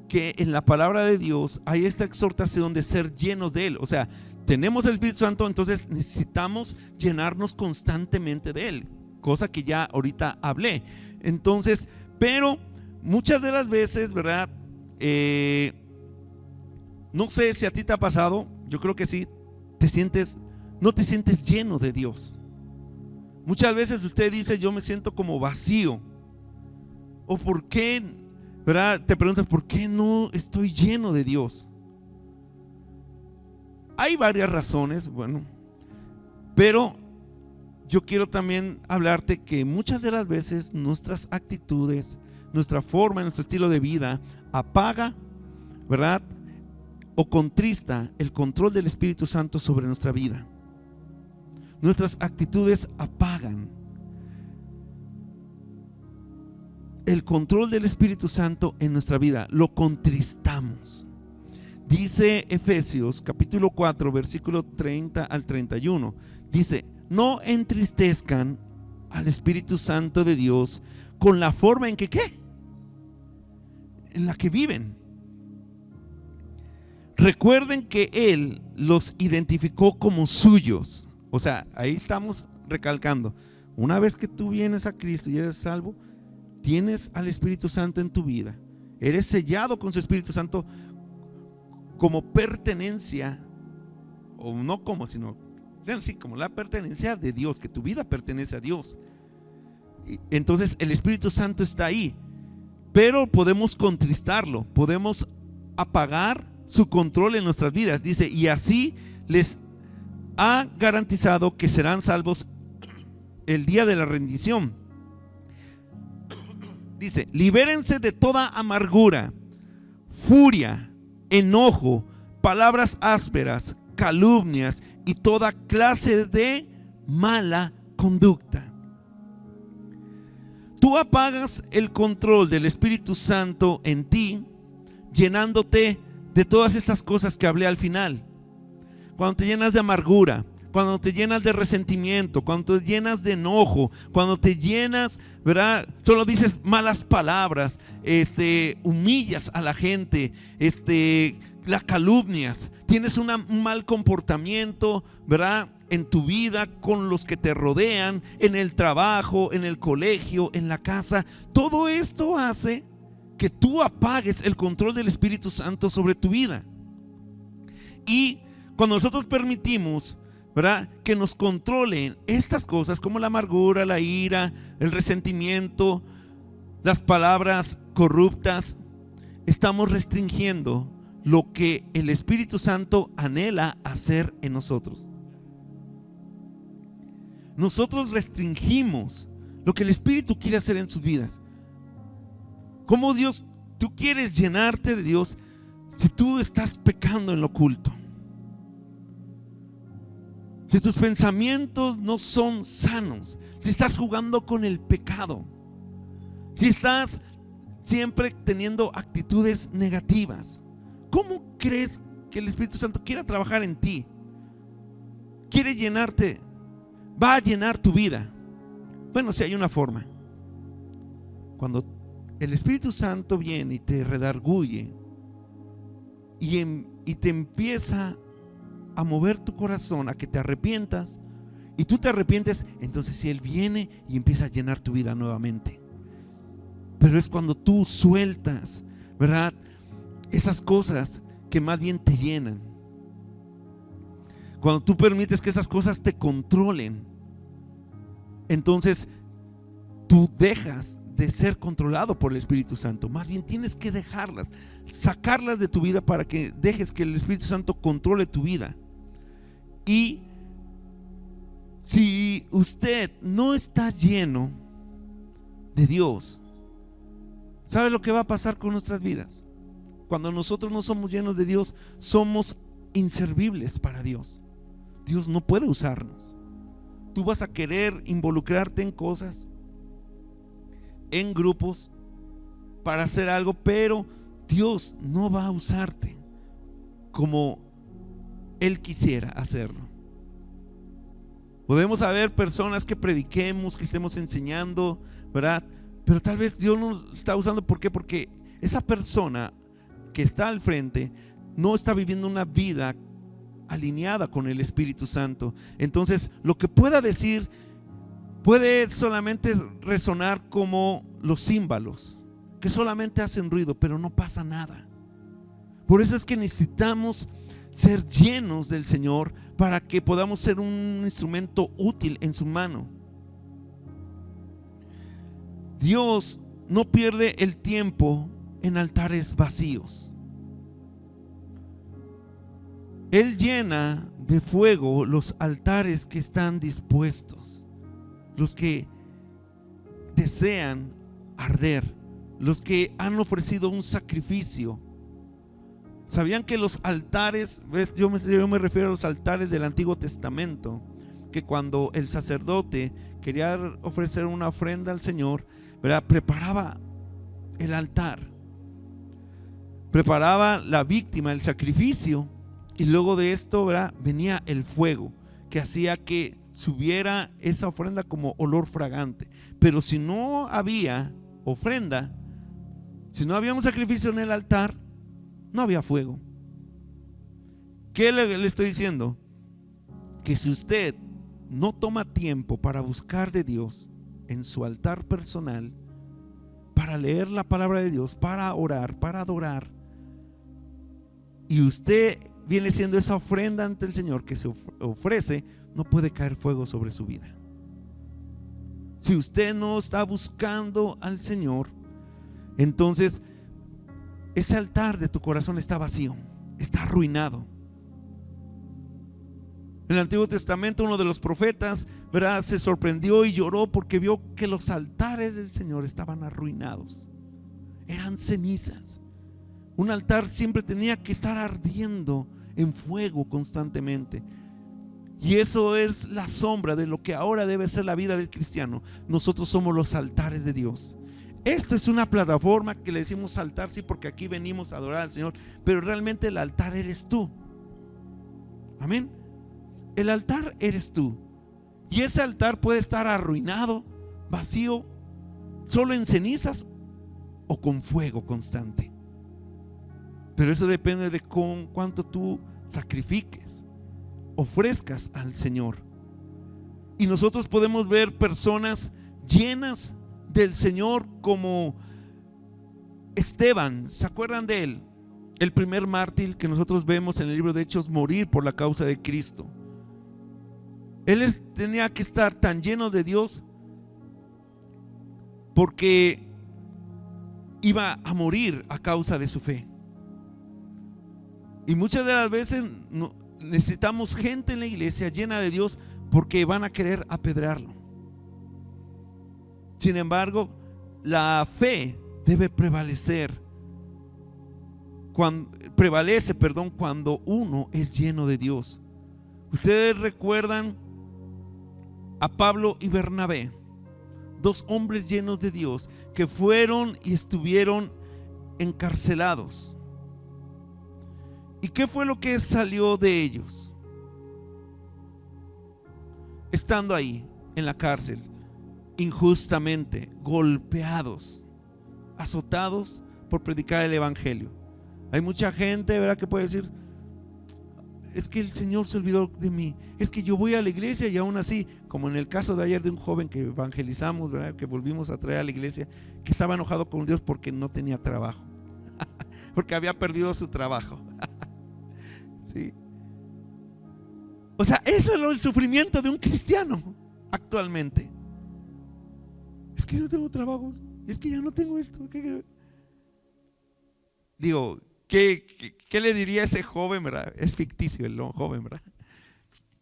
que en la palabra de Dios hay esta exhortación de ser llenos de Él. O sea, tenemos el Espíritu Santo, entonces necesitamos llenarnos constantemente de Él, cosa que ya ahorita hablé. Entonces, pero muchas de las veces, ¿verdad? No sé si a ti te ha pasado, yo creo que sí, no te sientes lleno de Dios. Muchas veces usted dice, yo me siento como vacío. O por qué, ¿verdad? Te preguntas, ¿por qué no estoy lleno de Dios? Hay varias razones, bueno, pero yo quiero también hablarte que muchas de las veces nuestras actitudes, nuestra forma, nuestro estilo de vida apaga, ¿verdad? O contrista el control del Espíritu Santo sobre nuestra vida. Nuestras actitudes apagan el control del Espíritu Santo en nuestra vida, lo contristamos. Dice Efesios capítulo 4 versículo 30 al 31, dice: no entristezcan al Espíritu Santo de Dios con la forma en que ¿qué? En la que viven. Recuerden que Él los identificó como suyos. O sea, ahí estamos recalcando, una vez que tú vienes a Cristo y eres salvo, tienes al Espíritu Santo en tu vida, eres sellado con su Espíritu Santo como pertenencia, o no como, sino sí, como la pertenencia de Dios, que tu vida pertenece a Dios. Entonces el Espíritu Santo está ahí, pero podemos contristarlo, podemos apagar su control en nuestras vidas. Dice, y así les ha garantizado que serán salvos el día de la rendición. Dice, libérense de toda amargura, furia, enojo, palabras ásperas, calumnias y toda clase de mala conducta. Tú apagas el control del Espíritu Santo en ti, llenándote de todas estas cosas que hablé al final. Cuando te llenas de amargura, cuando te llenas de resentimiento, cuando te llenas de enojo, cuando te llenas, ¿verdad? Solo dices malas palabras, humillas a la gente, la calumnias, tienes un mal comportamiento, ¿verdad? En tu vida, con los que te rodean, en el trabajo, en el colegio, en la casa. Todo esto hace que tú apagues el control del Espíritu Santo sobre tu vida. Y cuando nosotros permitimos, ¿verdad?, que nos controlen estas cosas como la amargura, la ira, el resentimiento, las palabras corruptas, estamos restringiendo lo que el Espíritu Santo anhela hacer en nosotros. Nosotros restringimos lo que el Espíritu quiere hacer en sus vidas. ¿Cómo Dios, tú quieres llenarte de Dios si tú estás pecando en lo oculto? Si tus pensamientos no son sanos, si estás jugando con el pecado, si estás siempre teniendo actitudes negativas, ¿cómo crees que el Espíritu Santo quiera trabajar en ti? Quiere llenarte, va a llenar tu vida. Bueno, si hay una forma. Cuando el Espíritu Santo viene y te redarguye y te empieza a mover tu corazón, a que te arrepientas, y tú te arrepientes, entonces si Él viene y empieza a llenar tu vida nuevamente. Pero es cuando tú sueltas, ¿verdad?, esas cosas que más bien te llenan. Cuando tú permites que esas cosas te controlen, entonces tú dejas de ser controlado por el Espíritu Santo. Más bien tienes que dejarlas, sacarlas de tu vida para que dejes que el Espíritu Santo controle tu vida. Y si usted no está lleno de Dios, ¿sabe lo que va a pasar con nuestras vidas? Cuando nosotros no somos llenos de Dios, somos inservibles para Dios. Dios no puede usarnos. Tú vas a querer involucrarte en cosas, en grupos, para hacer algo, pero Dios no va a usarte como Él quisiera hacerlo. Podemos haber personas que prediquemos, que estemos enseñando, ¿verdad? Pero tal vez Dios nos está usando. ¿Por qué? Porque esa persona que está al frente no está viviendo una vida alineada con el Espíritu Santo. Entonces lo que pueda decir puede solamente resonar como los címbalos, que solamente hacen ruido, pero no pasa nada. Por eso es que necesitamos ser llenos del Señor para que podamos ser un instrumento útil en su mano. Dios no pierde el tiempo en altares vacíos. Él llena de fuego los altares que están dispuestos, los que desean arder, los que han ofrecido un sacrificio. ¿Sabían que los altares, yo me refiero a los altares del Antiguo Testamento, que cuando el sacerdote quería ofrecer una ofrenda al Señor, ¿verdad?, preparaba el altar, preparaba la víctima, el sacrificio, y luego de esto, ¿verdad?, venía el fuego que hacía que subiera esa ofrenda como olor fragante. Pero si no había ofrenda, si no había un sacrificio en el altar, no había fuego. ¿Qué le estoy diciendo? Que si usted no toma tiempo para buscar de Dios en su altar personal, para leer la palabra de Dios, para orar, para adorar, y usted viene siendo esa ofrenda ante el Señor que se ofrece, no puede caer fuego sobre su vida. Si usted no está buscando al Señor, entonces ese altar de tu corazón está vacío, está arruinado. En el Antiguo Testamento uno de los profetas, ¿verdad?, se sorprendió y lloró porque vio que los altares del Señor estaban arruinados, eran cenizas. Un altar siempre tenía que estar ardiendo en fuego constantemente. Y eso es la sombra de lo que ahora debe ser la vida del cristiano. Nosotros somos los altares de Dios. Esto es una plataforma que le decimos altar, sí, porque aquí venimos a adorar al Señor, pero realmente el altar eres tú. Amén. El altar eres tú. Y ese altar puede estar arruinado, vacío, solo en cenizas o con fuego constante. Pero eso depende de con cuánto tú sacrifiques, ofrezcas al Señor. Y nosotros podemos ver personas llenas del Señor como Esteban. ¿Se acuerdan de él? El primer mártir que nosotros vemos en el libro de Hechos morir por la causa de Cristo. Él tenía que estar tan lleno de Dios porque iba a morir a causa de su fe. Y muchas de las veces necesitamos gente en la iglesia llena de Dios porque van a querer apedrearlo. Sin embargo, la fe debe prevalecer. Prevalece cuando uno es lleno de Dios. Ustedes recuerdan a Pablo y Bernabé, dos hombres llenos de Dios que fueron y estuvieron encarcelados. ¿Y qué fue lo que salió de ellos? Estando ahí en la cárcel, injustamente, golpeados, azotados por predicar el evangelio. Hay mucha gente, ¿verdad?, que puede decir: es que el Señor se olvidó de mí, es que yo voy a la iglesia y aún así, como en el caso de ayer de un joven que evangelizamos, ¿verdad?, que volvimos a traer a la iglesia, que estaba enojado con Dios porque no tenía trabajo, porque había perdido su trabajo. ¿Sí? O sea, eso es el sufrimiento de un cristiano actualmente. Es que no tengo trabajo, es que ya no tengo esto. Digo, ¿qué le diría a ese joven, verdad? Es ficticio el joven, ¿verdad?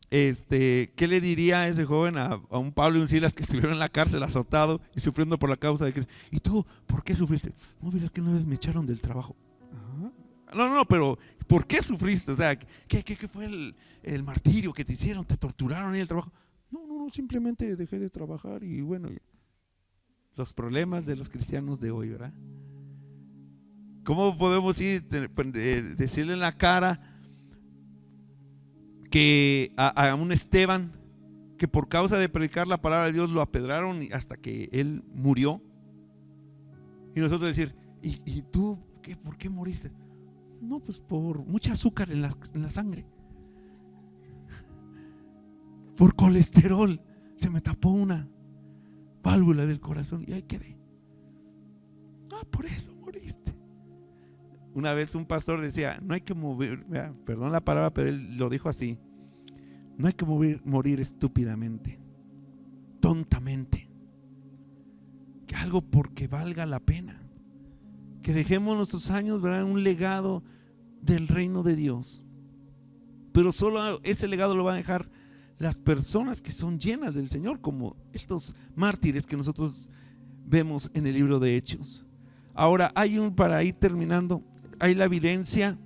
¿Qué le diría a ese joven, a un Pablo y un Silas que estuvieron en la cárcel azotado y sufriendo por la causa de Cristo? ¿Y tú por qué sufriste? No, mira, es que una vez me echaron del trabajo. No, pero ¿por qué sufriste? O sea, ¿qué fue el martirio que te hicieron? ¿Te torturaron en el trabajo? No, simplemente dejé de trabajar y bueno, los problemas de los cristianos de hoy, ¿verdad? ¿Cómo podemos ir decirle en la cara que a un Esteban que por causa de predicar la palabra de Dios lo apedraron hasta que él murió? Y nosotros decir, ¿y tú por qué moriste? No, pues por mucha azúcar en la sangre, por colesterol, se me tapó una válvula del corazón y ahí quedé. Por eso moriste. Una vez un pastor decía, no hay que morir, perdón la palabra, pero él lo dijo así: no hay que morir estúpidamente, tontamente, que algo porque valga la pena, que dejemos nuestros años, ¿verdad?, un legado del reino de Dios. Pero solo ese legado lo van a dejar las personas que son llenas del Señor, como estos mártires que nosotros vemos en el libro de Hechos. Ahora para ir terminando, hay la evidencia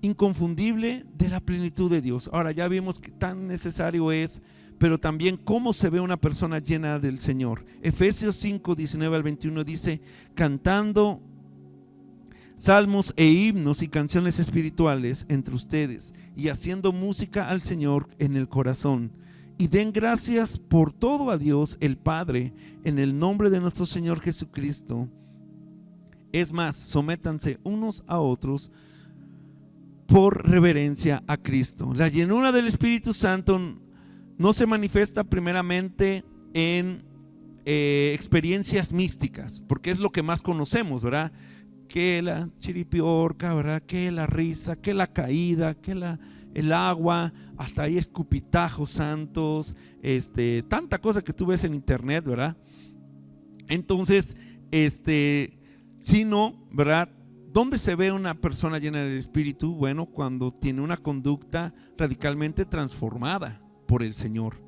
inconfundible de la plenitud de Dios. Ahora ya vimos que tan necesario es, pero también cómo se ve una persona llena del Señor. Efesios 5, 19 al 21 dice: cantando salmos e himnos y canciones espirituales entre ustedes y haciendo música al Señor en el corazón, y den gracias por todo a Dios el Padre en el nombre de nuestro Señor Jesucristo. Es más, sométanse unos a otros por reverencia a Cristo. La llenura del Espíritu Santo no se manifiesta primeramente en experiencias místicas, porque es lo que más conocemos, ¿verdad? Que la chiripiorca, ¿verdad?, que la risa, que la caída, que el agua, hasta ahí escupitajos santos, tanta cosa que tú ves en internet, ¿verdad? Entonces, sino, ¿verdad?, ¿dónde se ve una persona llena del Espíritu? Bueno, cuando tiene una conducta radicalmente transformada por el Señor.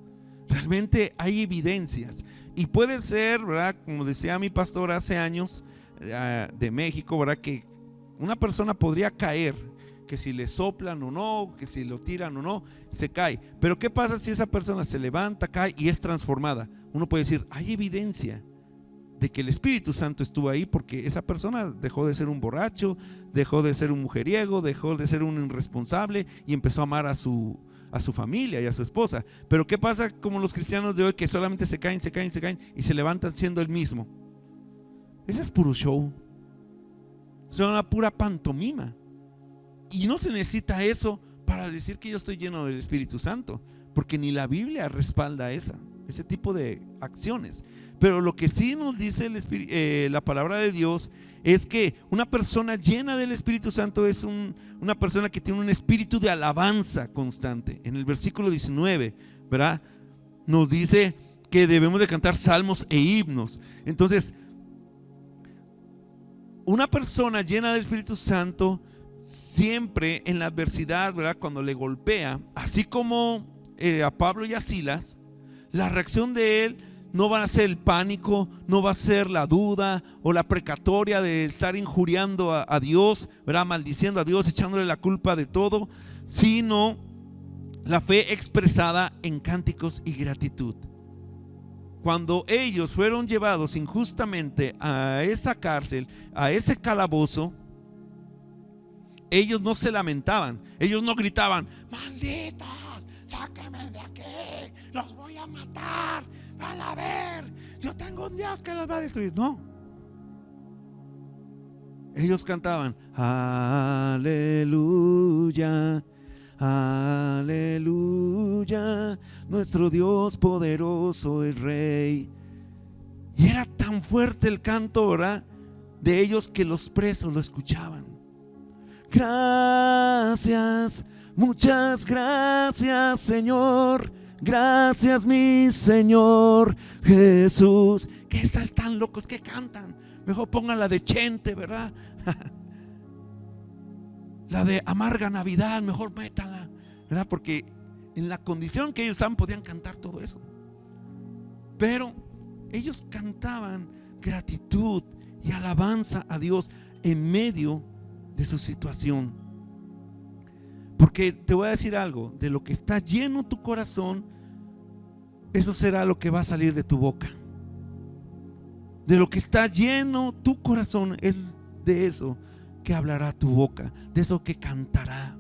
Realmente hay evidencias, y puede ser, ¿verdad?, como decía mi pastor hace años de México, ¿verdad?, que una persona podría caer, que si le soplan o no, que si lo tiran o no, se cae. Pero ¿qué pasa si esa persona se levanta, cae y es transformada? Uno puede decir, hay evidencia de que el Espíritu Santo estuvo ahí, porque esa persona dejó de ser un borracho, dejó de ser un mujeriego, dejó de ser un irresponsable y empezó a amar a su familia y a su esposa. Pero ¿qué pasa como los cristianos de hoy, que solamente se caen y se levantan siendo el mismo? Ese es puro show, es una pura pantomima, y no se necesita eso para decir que yo estoy lleno del Espíritu Santo, porque ni la Biblia respalda ese tipo de acciones. Pero lo que sí nos dice la palabra de Dios es que una persona llena del Espíritu Santo es una persona que tiene un espíritu de alabanza constante. En el versículo 19, ¿verdad?, nos dice que debemos de cantar salmos e himnos. Entonces, una persona llena del Espíritu Santo siempre en la adversidad, ¿verdad?, cuando le golpea, así como a Pablo y a Silas, la reacción de él no va a ser el pánico, no va a ser la duda o la precatoria de estar injuriando a Dios, ¿verdad?, maldiciendo a Dios, echándole la culpa de todo, sino la fe expresada en cánticos y gratitud. Cuando ellos fueron llevados injustamente a esa cárcel, a ese calabozo, ellos no se lamentaban, ellos no gritaban: malditos, sáquenme de aquí, los voy a matar, van a ver, yo tengo un Dios que los va a destruir. No, ellos cantaban: aleluya, aleluya, nuestro Dios poderoso es Rey. Y era tan fuerte el canto, ¿verdad?, de ellos, que los presos lo escuchaban. Gracias, muchas gracias, Señor. Gracias, mi Señor Jesús. Que están tan locos que cantan. Mejor pongan la de Chente, ¿verdad? La de Amarga Navidad, mejor métanla, ¿verdad? Porque en la condición que ellos estaban podían cantar todo eso. Pero ellos cantaban gratitud y alabanza a Dios en medio de su situación. Porque te voy a decir algo, de lo que está lleno tu corazón, eso será lo que va a salir de tu boca. De lo que está lleno tu corazón, es de eso que hablará tu boca, de eso que cantará.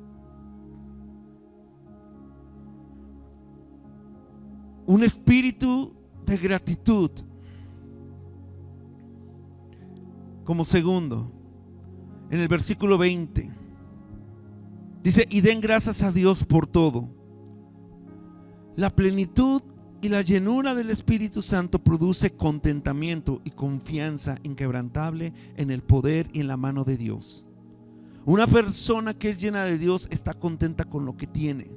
Un espíritu de gratitud. Como segundo, en el versículo 20, dice: y den gracias a Dios por todo. La plenitud y la llenura del Espíritu Santo produce contentamiento y confianza inquebrantable en el poder y en la mano de Dios. Una persona que es llena de Dios está contenta con lo que tiene.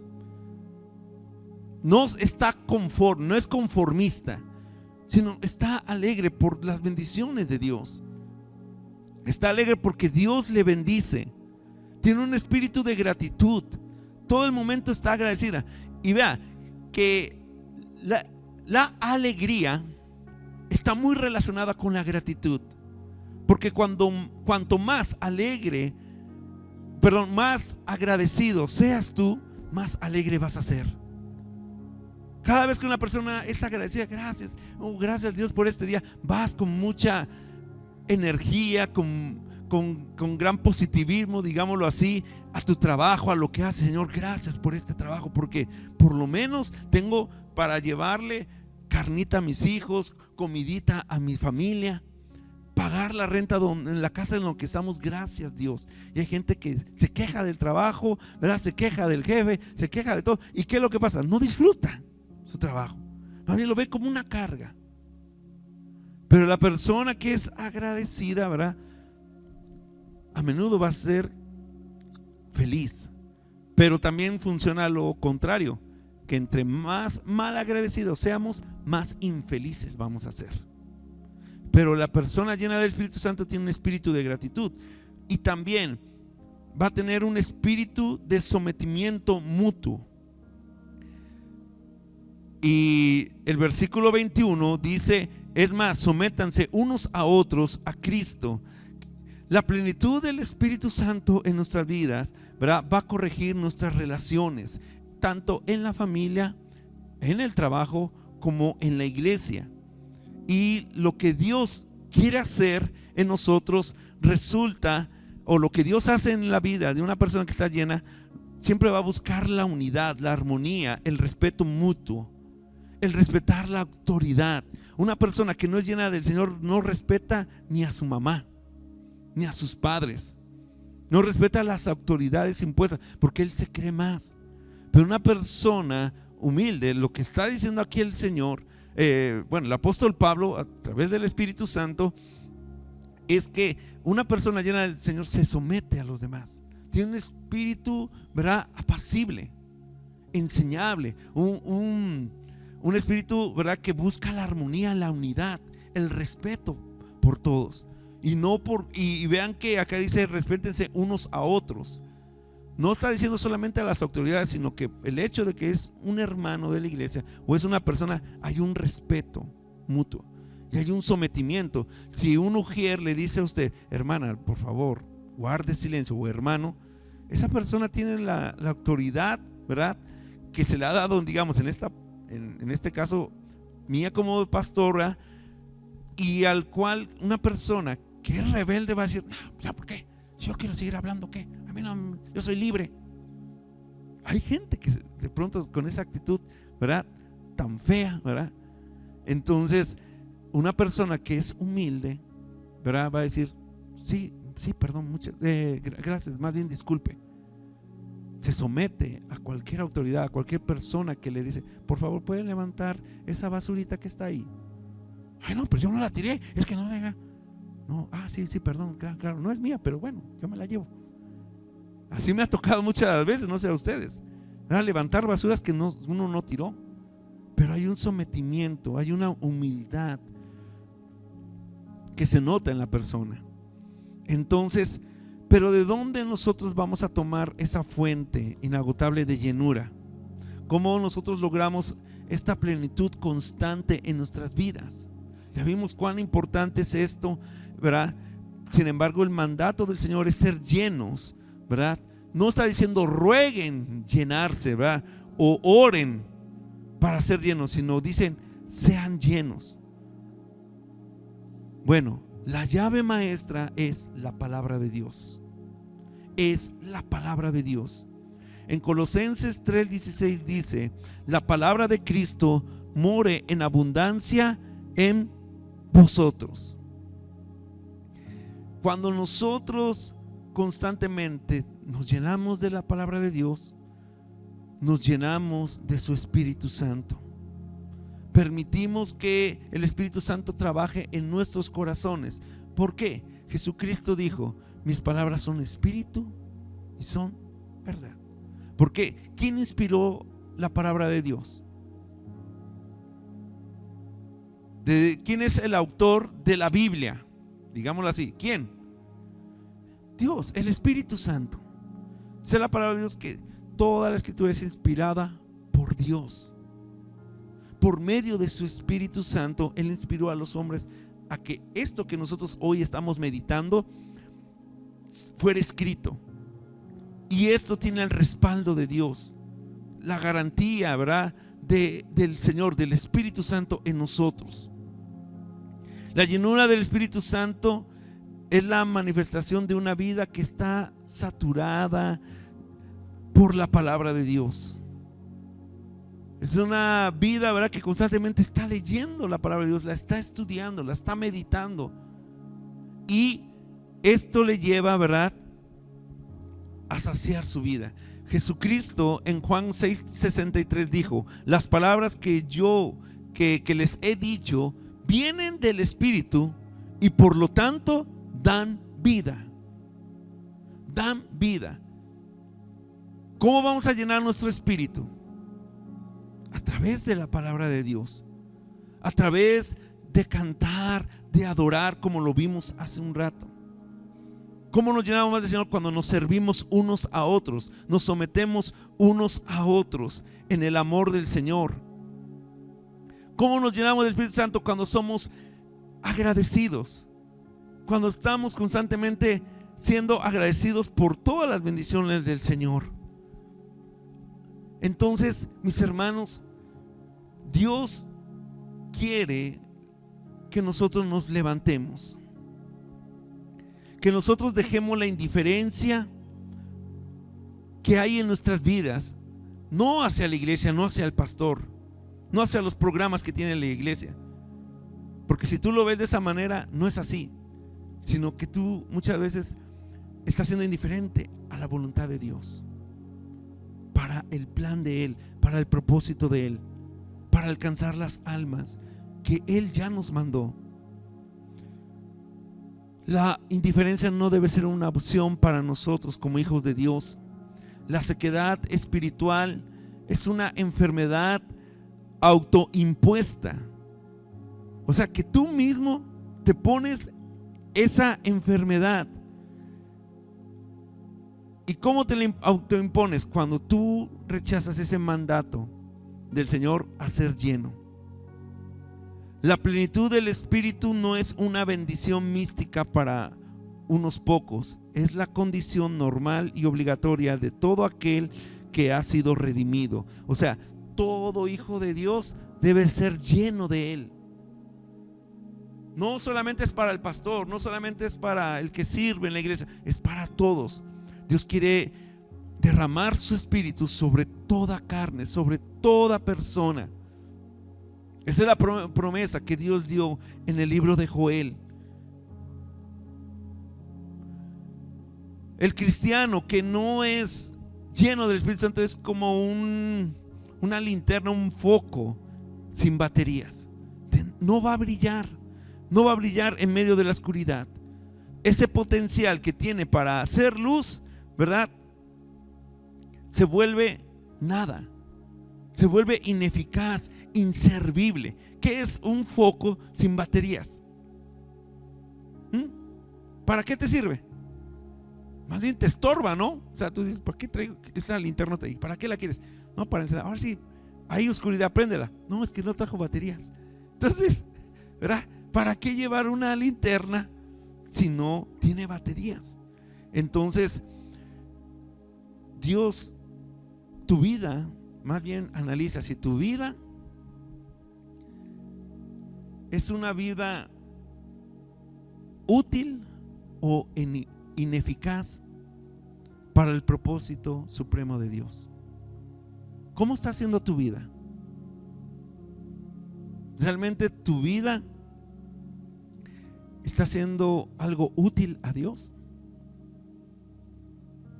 No está conforme, no es conformista, sino está alegre por las bendiciones de Dios. Está alegre porque Dios le bendice. Tiene un espíritu de gratitud. Todo el momento está agradecida. Y vea que la alegría está muy relacionada con la gratitud. Porque cuanto más más agradecido seas tú, más alegre vas a ser. Cada vez que una persona es agradecida, gracias, gracias Dios por este día, vas con mucha energía, con gran positivismo, digámoslo así, a tu trabajo, a lo que haces. Señor, gracias por este trabajo, porque por lo menos tengo para llevarle carnita a mis hijos, comidita a mi familia, pagar la renta en la casa en la que estamos. Gracias Dios. Y hay gente que se queja del trabajo, ¿verdad? Se queja del jefe, se queja de todo. ¿Y qué es lo que pasa? No disfruta su trabajo, más bien lo ve como una carga. Pero la persona que es agradecida, ¿verdad?, a menudo va a ser feliz. Pero también funciona lo contrario, que entre más mal agradecidos seamos, más infelices vamos a ser. Pero la persona llena del Espíritu Santo tiene un espíritu de gratitud, y también va a tener un espíritu de sometimiento mutuo. Y el versículo 21 dice: es más, sométanse unos a otros a Cristo. La plenitud del Espíritu Santo en nuestras vidas, ¿verdad?, va a corregir nuestras relaciones, tanto en la familia, en el trabajo, como en la iglesia. Y lo que Dios quiere hacer en nosotros resulta, o lo que Dios hace en la vida de una persona que está llena, siempre va a buscar la unidad, la armonía, el respeto mutuo, el respetar la autoridad. Una persona que no es llena del Señor no respeta ni a su mamá, ni a sus padres, no respeta las autoridades impuestas, porque él se cree más. Pero una persona humilde, lo que está diciendo aquí el Señor, el apóstol Pablo, a través del Espíritu Santo, es que una persona llena del Señor se somete a los demás. Tiene un espíritu, ¿verdad?, apacible, enseñable, un espíritu, ¿verdad?, que busca la armonía, la unidad, el respeto por todos. Y vean que acá dice: respétense unos a otros. No está diciendo solamente a las autoridades, sino que el hecho de que es un hermano de la iglesia o es una persona, hay un respeto mutuo y hay un sometimiento. Si un ujier le dice a usted: hermana, por favor, guarde silencio, o hermano, esa persona tiene la autoridad, ¿verdad?, que se le ha dado, digamos, en este caso mía como pastora, y al cual una persona que es rebelde va a decir: no, ya, ¿por qué? Si yo quiero seguir hablando, ¿qué? A mí no, yo soy libre. Hay gente que de pronto con esa actitud, ¿verdad?, tan fea, ¿verdad? Entonces, una persona que es humilde, ¿verdad?, va a decir: sí, perdón, gracias, más bien disculpe. Se somete a cualquier autoridad, a cualquier persona que le dice: por favor, ¿pueden levantar esa basurita que está ahí? Ay, no, pero yo no la tiré, es que no deja. No, sí, perdón, claro, no es mía, pero bueno, yo me la llevo. Así me ha tocado muchas veces, no sé a ustedes, ¿verdad?, levantar basuras que uno no tiró. Pero hay un sometimiento, hay una humildad que se nota en la persona. Entonces, pero ¿de dónde nosotros vamos a tomar esa fuente inagotable de llenura? ¿Cómo nosotros logramos esta plenitud constante en nuestras vidas? Ya vimos cuán importante es esto, ¿verdad? Sin embargo, el mandato del Señor es ser llenos, ¿verdad? No está diciendo rueguen llenarse, ¿verdad? O oren para ser llenos, sino dicen sean llenos. Bueno, la llave maestra es la palabra de Dios. Es la palabra de Dios. En Colosenses 3:16 dice: la palabra de Cristo more en abundancia en vosotros. Cuando nosotros constantemente nos llenamos de la palabra de Dios, nos llenamos de su Espíritu Santo. Permitimos que el Espíritu Santo trabaje en nuestros corazones. ¿Por qué? Jesucristo dijo: mis palabras son espíritu y son verdad. ¿Por qué? ¿Quién inspiró la palabra de Dios? ¿Quién es el autor de la Biblia? Digámoslo así. ¿Quién? Dios, el Espíritu Santo. Dice la palabra de Dios que toda la escritura es inspirada por Dios. Por medio de su Espíritu Santo, Él inspiró a los hombres a que esto que nosotros hoy estamos meditando fuera escrito. Y esto tiene el respaldo de Dios, la garantía, ¿verdad?, del Señor, del Espíritu Santo en nosotros. La llenura del Espíritu Santo es la manifestación de una vida que está saturada por la palabra de Dios. Es una vida, ¿verdad?, que constantemente está leyendo la palabra de Dios, la está estudiando, la está meditando. Y esto le lleva, ¿verdad?, a saciar su vida. Jesucristo en Juan 6:63 dijo: las palabras que les he dicho vienen del Espíritu y por lo tanto dan vida. Dan vida. ¿Cómo vamos a llenar nuestro espíritu? A través de la palabra de Dios, a través de cantar, de adorar, como lo vimos hace un rato. ¿Cómo nos llenamos más del Señor? Cuando nos servimos unos a otros, nos sometemos unos a otros en el amor del Señor. ¿Cómo nos llenamos del Espíritu Santo? Cuando somos agradecidos, cuando estamos constantemente siendo agradecidos por todas las bendiciones del Señor. Entonces, mis hermanos, Dios quiere que nosotros nos levantemos, que nosotros dejemos la indiferencia que hay en nuestras vidas, no hacia la iglesia, no hacia el pastor, no hacia los programas que tiene la iglesia, porque si tú lo ves de esa manera, no es así, sino que tú muchas veces estás siendo indiferente a la voluntad de Dios, para el plan de Él, para el propósito de Él, para alcanzar las almas que Él ya nos mandó. La indiferencia no debe ser una opción para nosotros como hijos de Dios. La sequedad espiritual es una enfermedad autoimpuesta. O sea, que tú mismo te pones esa enfermedad. ¿Y cómo te la autoimpones? Cuando tú rechazas ese mandato del Señor a ser lleno. La plenitud del Espíritu no es una bendición mística para unos pocos, es la condición normal y obligatoria de todo aquel que ha sido redimido. O sea, todo hijo de Dios debe ser lleno de Él. No solamente es para el pastor, no solamente es para el que sirve en la iglesia, es para todos. Dios quiere derramar su Espíritu sobre toda carne, sobre toda persona. Esa es la promesa que Dios dio en el libro de Joel. El cristiano que no es lleno del Espíritu Santo es como una linterna, un foco sin baterías. No va a brillar, no va a brillar en medio de la oscuridad. Ese potencial que tiene para hacer luz, ¿verdad?, se vuelve nada. Se vuelve ineficaz, inservible. ¿Qué es un foco sin baterías? ¿Para qué te sirve? Más bien te estorba, ¿no? O sea, tú dices, ¿para qué traigo esta linterna ahí? ¿Para qué la quieres? No, para encender. Ahora sí, hay oscuridad, préndela. No, es que no trajo baterías. Entonces, ¿verdad? ¿Para qué llevar una linterna si no tiene baterías. Entonces, Dios, tu vida, más bien analiza si tu vida es una vida útil o ineficaz para el propósito supremo de Dios. ¿Cómo está siendo tu vida? ¿Realmente tu vida está haciendo algo útil a Dios?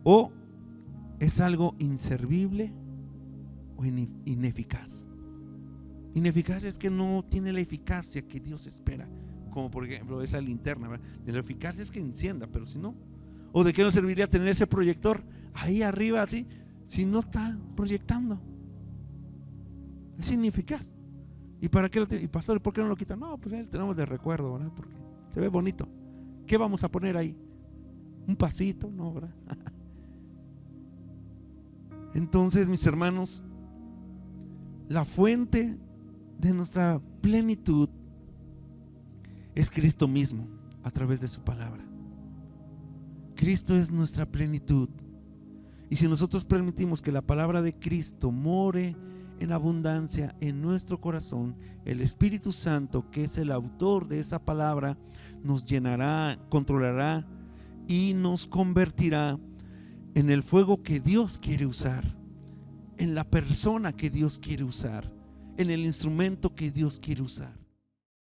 ¿O es algo inservible o ineficaz? Ineficaz es que no tiene la eficacia que Dios espera, como por ejemplo esa linterna, ¿verdad? De la eficacia es que encienda, pero si no, ¿o de qué nos serviría tener ese proyector ahí arriba así, si no está proyectando? Es ineficaz. ¿Y para qué lo tiene? Y pastor, ¿por qué no lo quitan? No, pues ahí lo tenemos de recuerdo, ¿verdad? Porque se ve bonito. ¿Qué vamos a poner ahí? ¿Un pasito? No, ¿verdad? Entonces, mis hermanos, la fuente de nuestra plenitud es Cristo mismo a través de su palabra. Cristo es nuestra plenitud. Y si nosotros permitimos que la palabra de Cristo more en abundancia en nuestro corazón, el Espíritu Santo, que es el autor de esa palabra, nos llenará, controlará y nos convertirá en el fuego que Dios quiere usar, en la persona que Dios quiere usar, en el instrumento que Dios quiere usar.